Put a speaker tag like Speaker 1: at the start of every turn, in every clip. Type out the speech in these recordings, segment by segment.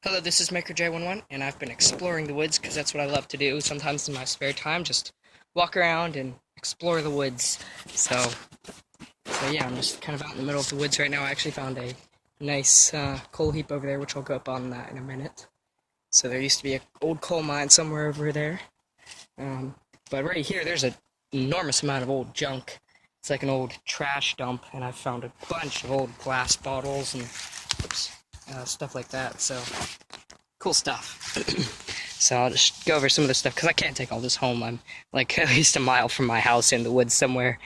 Speaker 1: Hello, this is MakerJ11, and I've been exploring the woods because that's what I love to do. Sometimes in my spare time, just walk around and explore the woods. So yeah, I'm just kind of out in the middle of the woods right now. I actually found a nice coal heap over there, which I'll go up on that in a minute. So there used to be an old coal mine somewhere over there. Um, but right here, there's an enormous amount of old junk. It's like an old trash dump, and I've found a bunch of old glass bottles and stuff like that. So cool stuff. So I'll just go over some of the stuff because I can't take all this home. I'm like at least a mile from my house in the woods somewhere.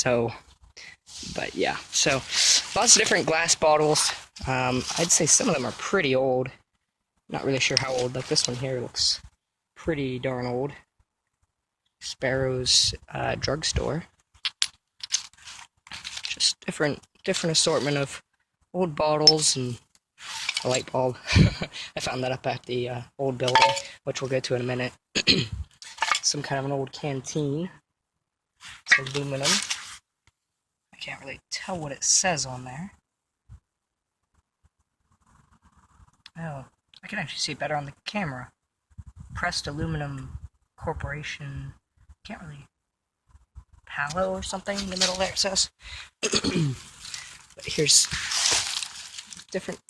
Speaker 1: But yeah. So lots of different glass bottles. I'd say some of them are pretty old. Not really sure how old. Like this one here looks pretty darn old. Sparrow's drugstore. Just different assortment of old bottles and a light bulb. I found that up at the old building, which we'll get to in a minute. Some kind of an old canteen. It's aluminum. I can't really tell what it says on there. Oh, I can actually see it better on the camera. Pressed Aluminum Corporation. Can't really. Palo or something in the middle there, it says. But here's different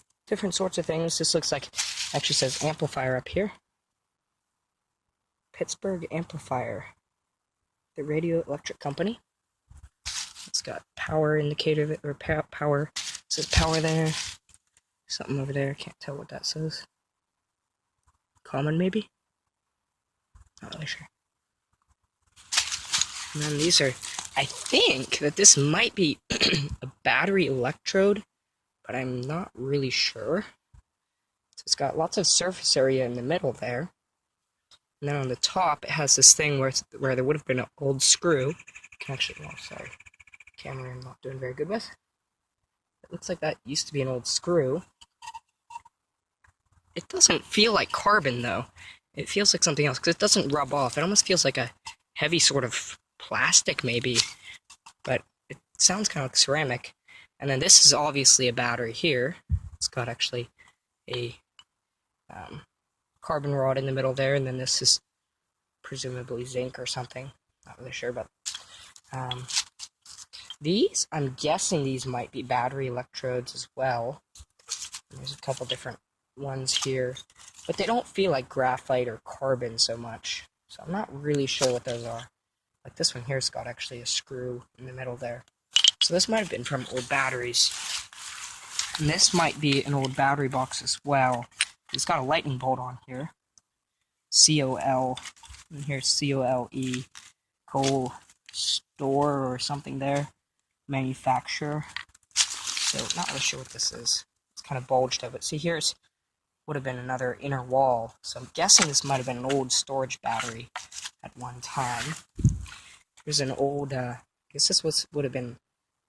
Speaker 1: sorts of things. This looks like, actually says amplifier up here. Pittsburgh Amplifier, the radio electric company. It's got power indicator, or power, it says power there. Something over there, can't tell what that says. Common, maybe? Not really sure. And then these are, I think that this might be a battery electrode, but I'm not really sure. So it's got lots of surface area in the middle there. And then on the top, it has this thing where there would have been an old screw. I can actually, oh, sorry, camera I'm not doing very good with. It looks like that used to be an old screw. It doesn't feel like carbon, though. It feels like something else, because it doesn't rub off. It almost feels like a heavy sort of plastic, maybe. But it sounds kind of like ceramic. And then this is obviously a battery here. It's got actually a carbon rod in the middle there, and then this is presumably zinc or something. Not really sure, but these, I'm guessing these might be battery electrodes as well. And there's a couple different ones here, but they don't feel like graphite or carbon so much. So I'm not really sure what those are. Like this one here's got actually a screw in the middle there. So this might have been from old batteries. And this might be an old battery box as well. It's got a lightning bolt on here. COL. And here's COLE. Coal store or something there. Manufacturer. So not really sure what this is. It's kind of bulged out. But see, here's would have been another inner wall. So I'm guessing this might have been an old storage battery at one time. Here's an old, I guess this would have been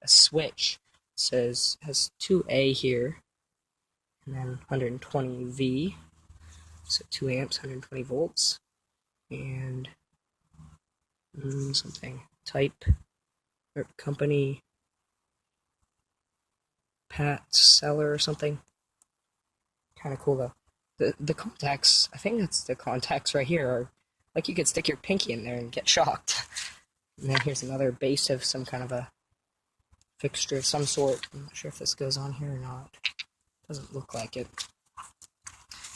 Speaker 1: a switch. It says, has 2A here, and then 120 V, so 2 amps, 120 volts, and something, type, or company, Pat Seller or something. Kind of cool though. The contacts, I think that's the contacts right here, are like you could stick your pinky in there and get shocked. And then here's another base of some kind of a fixture of some sort. I'm not sure if this goes on here or not. Doesn't look like it.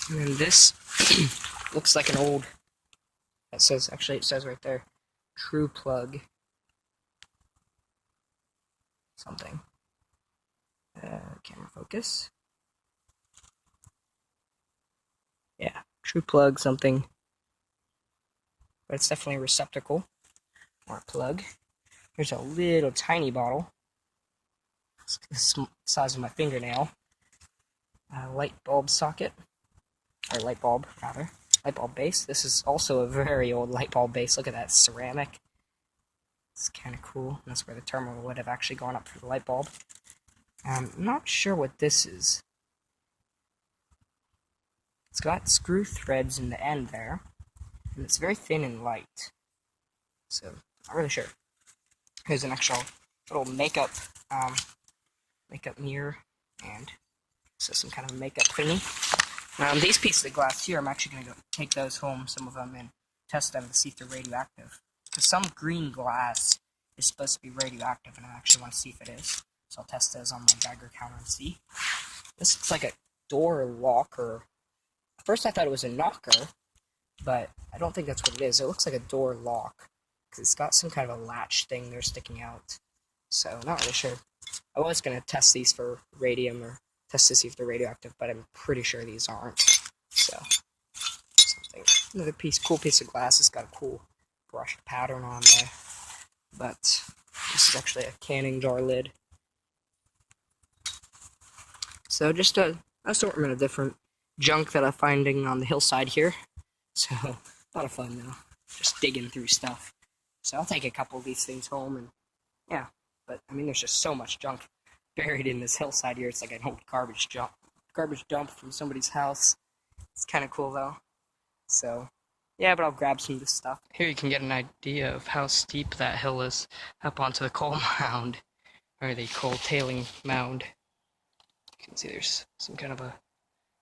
Speaker 1: And then this looks like an old, it says right there, True Plug. Something. Camera focus. Yeah, True Plug something. But it's definitely a receptacle. Or a plug. Here's a little tiny bottle. It's the size of my fingernail. Light bulb socket. Or light bulb, rather. Light bulb base. This is also a very old light bulb base. Look at that, ceramic. It's kind of cool. That's where the terminal would have actually gone up for the light bulb. I'm not sure what this is. It's got screw threads in the end there. And it's very thin and light. So, not really sure. Here's an actual little makeup mirror, and this is some kind of makeup thingy. These pieces of glass here, I'm actually going to go take those home, some of them, and test them to see if they're radioactive. Because some green glass is supposed to be radioactive, and I actually want to see if it is. So I'll test those on my Geiger counter and see. This looks like a door locker. At first I thought it was a knocker, but I don't think that's what it is. It looks like a door lock, because it's got some kind of a latch thing there sticking out. So, not really sure. I was going to test these for radium, or test to see if they're radioactive, but I'm pretty sure these aren't. So, something. Another cool piece of glass. It's got a cool brushed pattern on there. But this is actually a canning jar lid. So just a assortment of different junk that I'm finding on the hillside here. So a lot of fun though, just digging through stuff. So I'll take a couple of these things home, and yeah. But I mean, there's just so much junk buried in this hillside here. It's like an old garbage dump from somebody's house. It's kind of cool though. So yeah, but I'll grab some of this stuff. Here you can get an idea of how steep that hill is up onto the coal mound, or the coal tailing mound. You can see there's some kind of a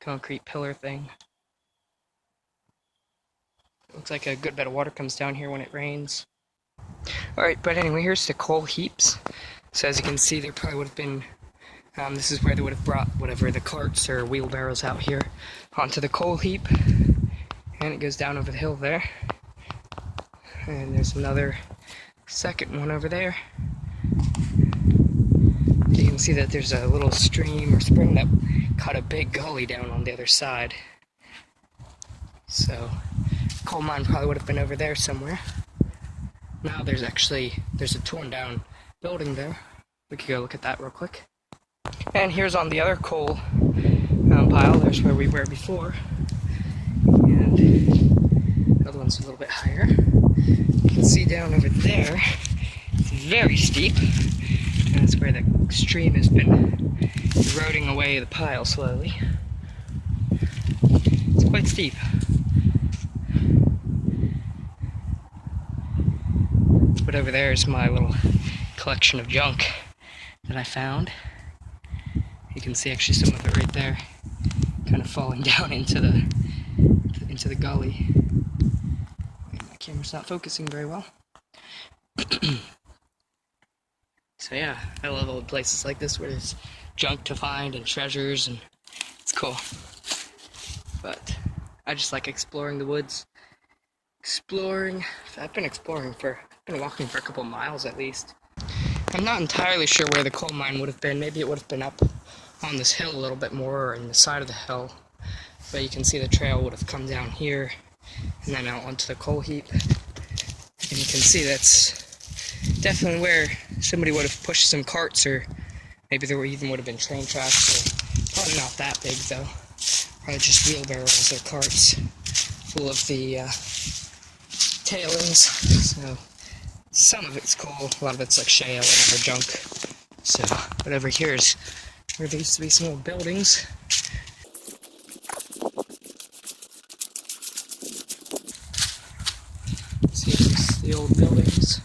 Speaker 1: concrete pillar thing. It looks like a good bit of water comes down here when it rains. Alright, but anyway, here's the coal heaps. So as you can see, there probably would have been, this is where they would have brought whatever the carts or wheelbarrows out here onto the coal heap. And it goes down over the hill there. And there's another second one over there. You can see that there's a little stream or spring that cut a big gully down on the other side. So, coal mine probably would have been over there somewhere. Now there's a torn down building there. We could go look at that real quick. And here's on the other coal pile, there's where we were before. And the other one's a little bit higher. You can see down over there, it's very steep. And that's where the stream has been eroding away the pile slowly. It's quite steep. But over there is my little collection of junk that I found. You can see actually some of it right there, kind of falling down into the gully. My camera's not focusing very well. So yeah, I love old places like this where there's junk to find and treasures, and it's cool. But I just like exploring the woods. I've been walking for a couple miles at least. I'm not entirely sure where the coal mine would have been. Maybe it would have been up on this hill a little bit more, or in the side of the hill. But you can see the trail would have come down here and then out onto the coal heap. And you can see that's definitely where somebody would have pushed some carts, or maybe there even would have been train tracks. Probably not that big though. Probably just wheelbarrows or carts full of the tailings. So some of it's coal, a lot of it's like shale and other junk. So, but over here is where there used to be some old buildings. See, here's the old buildings.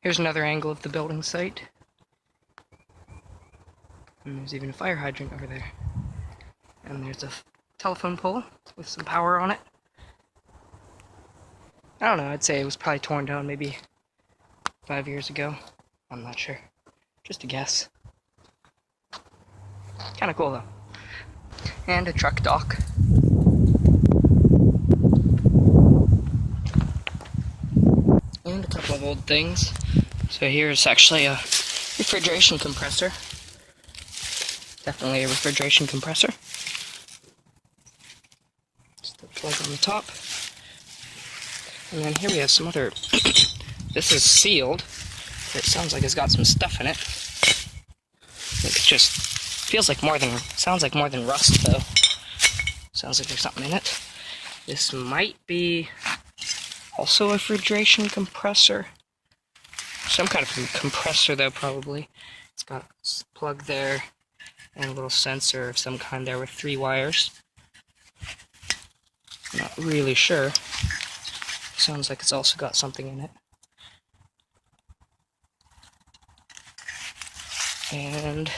Speaker 1: Here's another angle of the building site. And there's even a fire hydrant over there. And there's a telephone pole with some power on it. I don't know, I'd say it was probably torn down maybe 5 years ago. I'm not sure. Just a guess. Kinda cool though. And a truck dock. And a couple of old things. So here's actually a refrigeration compressor. Definitely a refrigeration compressor. Just the plug on the top. And then here we have some other... This is sealed. It sounds like it's got some stuff in it. It just feels like more than... Sounds like more than rust though. Sounds like there's something in it. This might be also a refrigeration compressor. Some kind of compressor though, probably. It's got a plug there and a little sensor of some kind there with 3 wires. I'm not really sure. Sounds like it's also got something in it. And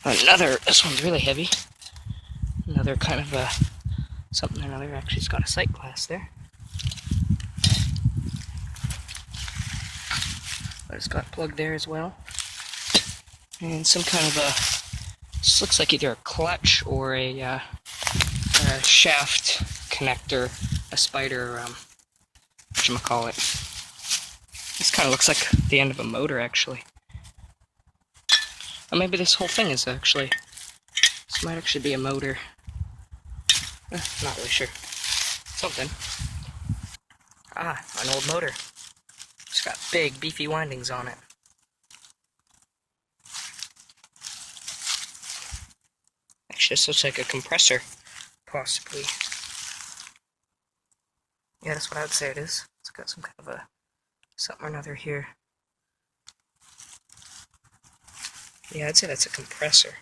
Speaker 1: another, this one's really heavy. Another kind of a, something or another. Actually, it's got a sight glass there. But it's got plug there as well. And some kind of a, this looks like either a clutch or a shaft connector, a spider, whatchamacallit. This kind of looks like the end of a motor, actually. Or maybe this whole thing is actually, this might actually be a motor. Not really sure. Something. Ah, an old motor. It's got big, beefy windings on it. Actually, this looks like a compressor, possibly. Yeah, that's what I would say it is. It's got some kind of a, something or another here. Yeah, I'd say that's a compressor.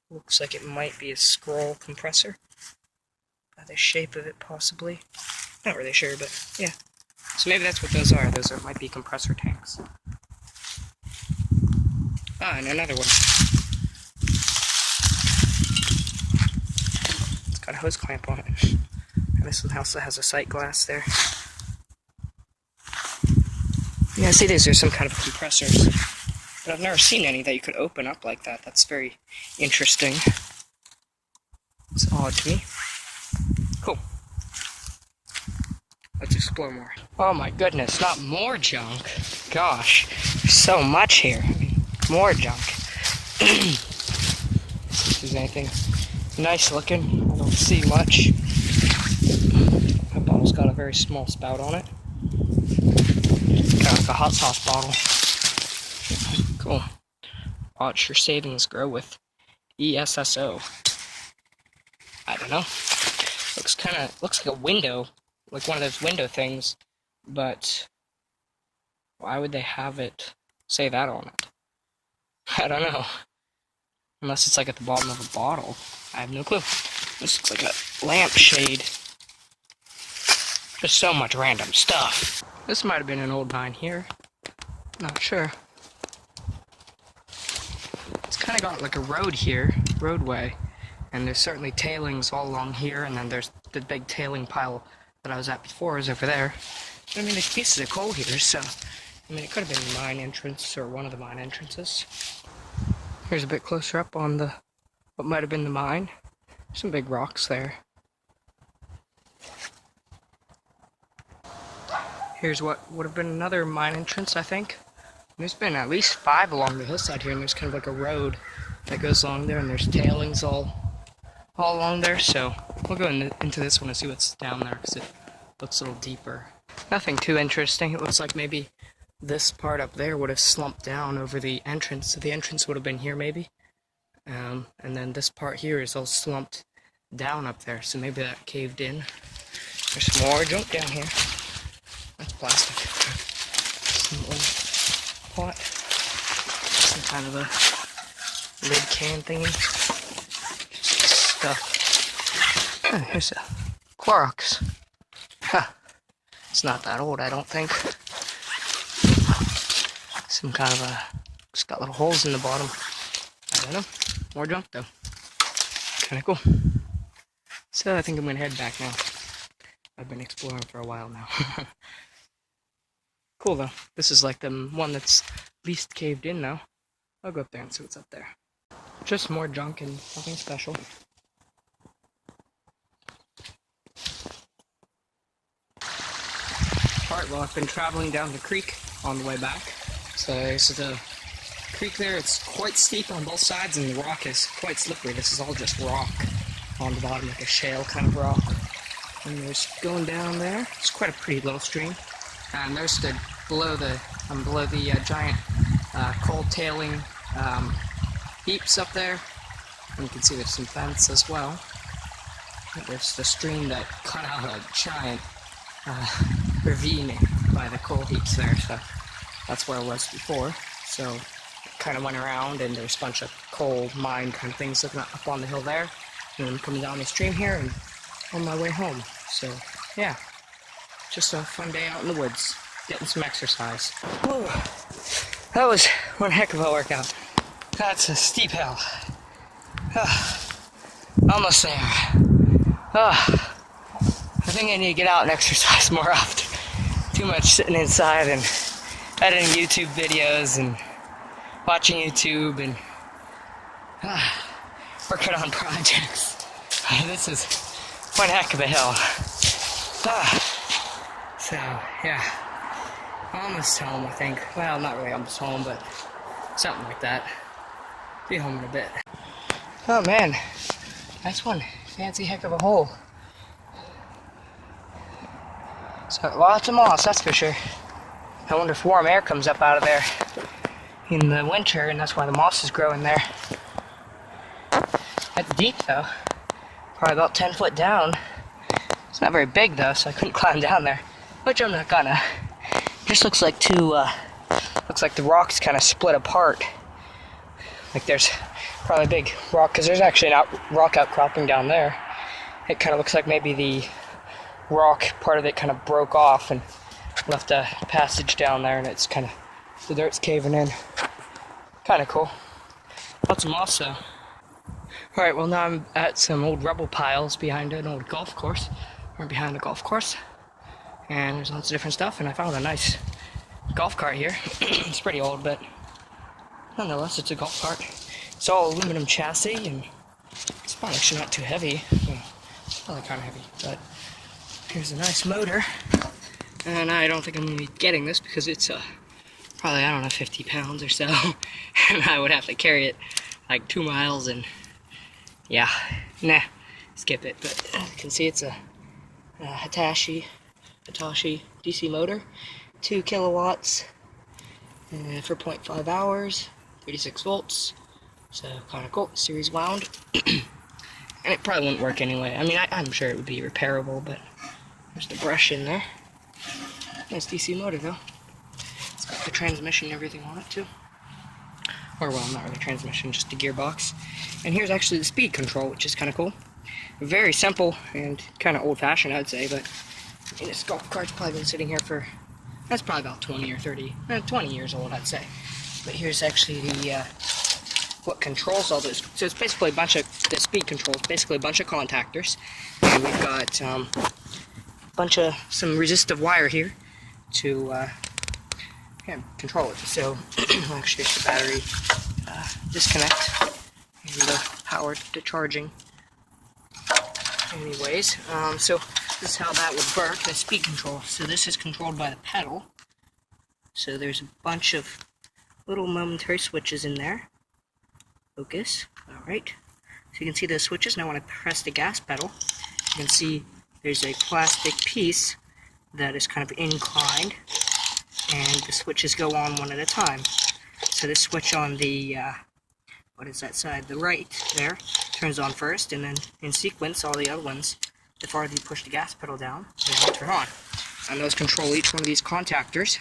Speaker 1: Looks like it might be a scroll compressor. By the shape of it, possibly. Not really sure, but yeah. So maybe that's what those are. Those are, might be compressor tanks. Ah, and another one. It's got a hose clamp on it. And this one also has a sight glass there. Yeah, see, these are some kind of compressors. But I've never seen any that you could open up like that. That's very interesting. It's odd to me. Cool. Let's explore more. Oh my goodness, not more junk. Gosh, there's so much here. More junk. See if there's anything nice looking. I don't see much. That bottle's got a very small spout on it. Kind of like a hot sauce bottle. Cool. Watch your savings grow with ESSO. I don't know. Looks like a window, like one of those window things, but why would they have it say that on it? I don't know. Unless it's like at the bottom of a bottle. I have no clue. This looks like a lampshade. Just so much random stuff. This might have been an old mine here. Not sure. It's kind of got like a road here, roadway. And there's certainly tailings all along here, and then there's the big tailing pile that I was at before is over there. But, I mean, there's pieces of coal here, so, I mean, it could have been the mine entrance, or one of the mine entrances. Here's a bit closer up on the, what might have been the mine. Some big rocks there. Here's what would have been another mine entrance, I think. There's been at least 5 along the hillside here, and there's kind of like a road that goes along there, and there's tailings all along there, so we'll go into this one and see what's down there, because it looks a little deeper. Nothing too interesting. It looks like maybe this part up there would have slumped down over the entrance, so the entrance would have been here maybe, and then this part here is all slumped down up there, so maybe that caved in. There's some more junk down here. That's plastic. Some old pot. Some kind of a lid can thingy. Stuff. Oh, here's a Clorox. Huh. It's not that old, I don't think. Some kind of a, it's got little holes in the bottom. I don't know. More junk though. Kinda cool. So I think I'm gonna head back now. I've been exploring for a while now. Cool though. This is like the one that's least caved in now. I'll go up there and see what's up there. Just more junk and nothing special. Alright, well, I've been traveling down the creek on the way back. So there's the creek there. It's quite steep on both sides, and the rock is quite slippery. This is all just rock on the bottom, like a shale kind of rock. And there's going down there. It's quite a pretty little stream. And there's the below the giant coal tailing heaps up there. And you can see there's some fence as well. There's the stream that cut out a giant ravine by the coal heaps there, so that's where I was before. So I kind of went around, and there's a bunch of coal mine kind of things looking up on the hill there, and then coming down the stream here, and on my way home. So yeah, just a fun day out in the woods, getting some exercise. Whew. That was one heck of a workout. That's a steep hill. Almost there. I think I need to get out and exercise more often. Too much sitting inside and editing YouTube videos and watching YouTube and working on projects. This is one heck of a hill. So, yeah. Almost home, I think. Well, not really almost home, but something like that. Be home in a bit. Oh man, that's one fancy heck of a hole. So lots of moss, that's for sure. I wonder if warm air comes up out of there in the winter, and that's why the moss is growing there. That's deep though. Probably about 10 foot down. It's not very big though, so I couldn't climb down there, which I'm not gonna. Just looks like looks like the rocks kind of split apart. Like there's probably a big rock, because there's actually a rock outcropping down there. It kind of looks like maybe the rock part of it kind of broke off and left a passage down there, and it's kind of, the dirt's caving in. Kind of cool. Lots of moss though. Alright, well now I'm at some old rubble piles behind an old golf course. We're behind the golf course. And there's lots of different stuff, and I found a nice golf cart here. It's pretty old, but nonetheless, it's a golf cart. It's all aluminum chassis, and it's probably actually not too heavy. Well, it's probably kind of heavy, but here's a nice motor. And I don't think I'm going to be getting this because it's probably, I don't know, 50 pounds or so. And I would have to carry it like 2 miles, and yeah, nah, skip it. But you can see it's a Hitachi DC motor, 2 kilowatts for 0.5 hours, 36 volts. So kind of cool, series wound. And it probably wouldn't work anyway. I mean, I'm sure it would be repairable, but there's the brush in there. Nice DC motor though. It's got the transmission and everything on it too. Or well, not really transmission, just the gearbox. And here's actually the speed control, which is kind of cool. Very simple and kind of old-fashioned, I'd say, but this golf cart's probably been sitting here for, that's probably about 20 or 30, 20 years old, I'd say. But here's actually the, what controls all this. So it's basically a bunch of, the speed controls, basically a bunch of contactors. And we've got some resistive wire here to control it. So actually it's the battery disconnect and the power to charging. Anyways, so this is how that would work, the speed control. So this is controlled by the pedal. So there's a bunch of little momentary switches in there. Focus. Alright. So you can see those switches. Now when I press the gas pedal, you can see there's a plastic piece that is kind of inclined, and the switches go on one at a time. So this switch on the, what is that side? The right there turns on first, and then in sequence, all the other ones, the farther you push the gas pedal down, they all turn on. And those control each one of these contactors.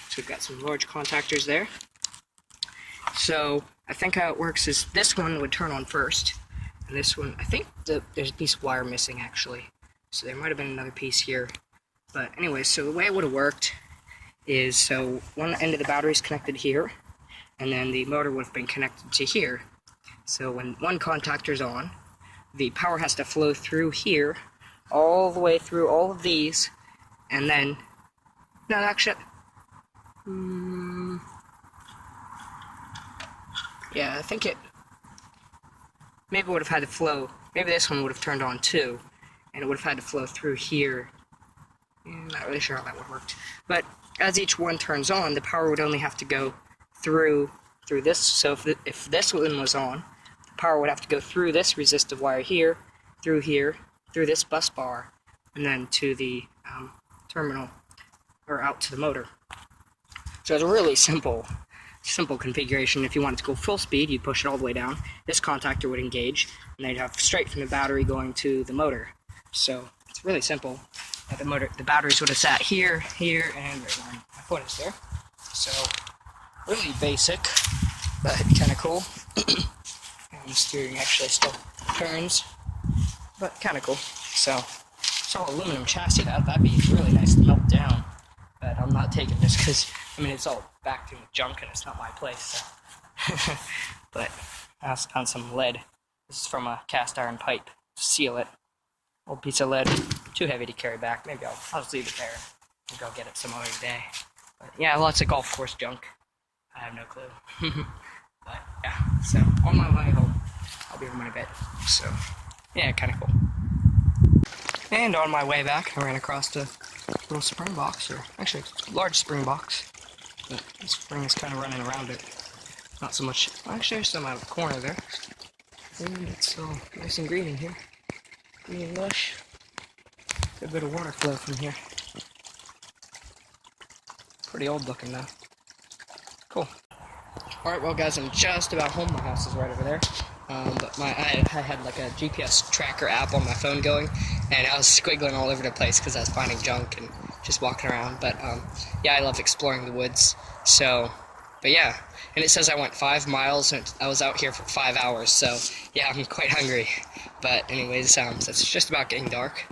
Speaker 1: So we've got some large contactors there. So I think how it works is this one would turn on first, and this one, I think there's a piece of wire missing actually. So there might have been another piece here. But anyway, so the way it would have worked is, so one end of the battery is connected here, and then the motor would have been connected to here. So when one contactor's on, the power has to flow through here, all the way through all of these, and then, no, actually, yeah, I think maybe would have had to flow, maybe this one would have turned on too, and it would have had to flow through here. I'm not really sure how that would have worked. But as each one turns on, the power would only have to go through this. So if this one was on, the power would have to go through this resistive wire here, through this bus bar, and then to the terminal, or out to the motor. So it's a really simple configuration. If you wanted to go full speed, you'd push it all the way down. This contactor would engage, and they'd have straight from the battery going to the motor. So it's really simple. The batteries would have sat here, and my foot is there. So really basic, but kind of cool. And the steering actually still turns, but kind of cool. So aluminum chassis, that'd be really nice to melt down. But I'm not taking this because, I mean, it's all backed in with junk and it's not my place. So. But I found some lead. This is from a cast iron pipe. Seal it. Old piece of lead. Too heavy to carry back. Maybe I'll just leave it there. I'll go get it some other day. But yeah, lots of golf course junk. I have no clue. But yeah, so on my way home, I'll be home in a bit. So yeah, kind of cool. And on my way back, I ran across a little spring box, or actually a large spring box. But the spring is kind of running around it. Not so much. Actually, there's some out of the corner there. And it's all nice and green in here. Green and lush. Good bit of water flow from here. Pretty old looking though. Cool. Alright, well guys, I'm just about home. My house is right over there. But I had like a GPS tracker app on my phone going, and I was squiggling all over the place because I was finding junk and just walking around. But yeah, I love exploring the woods. So, but yeah, and it says I went 5 miles and I was out here for 5 hours. So yeah, I'm quite hungry. But anyways, it's just about getting dark.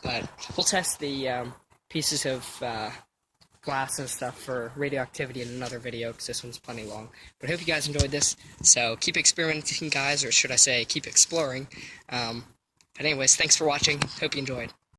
Speaker 1: But we'll test the pieces of glass and stuff for radioactivity in another video, because this one's plenty long. But I hope you guys enjoyed this. So keep experimenting, guys, or should I say keep exploring. But anyways, thanks for watching. Hope you enjoyed.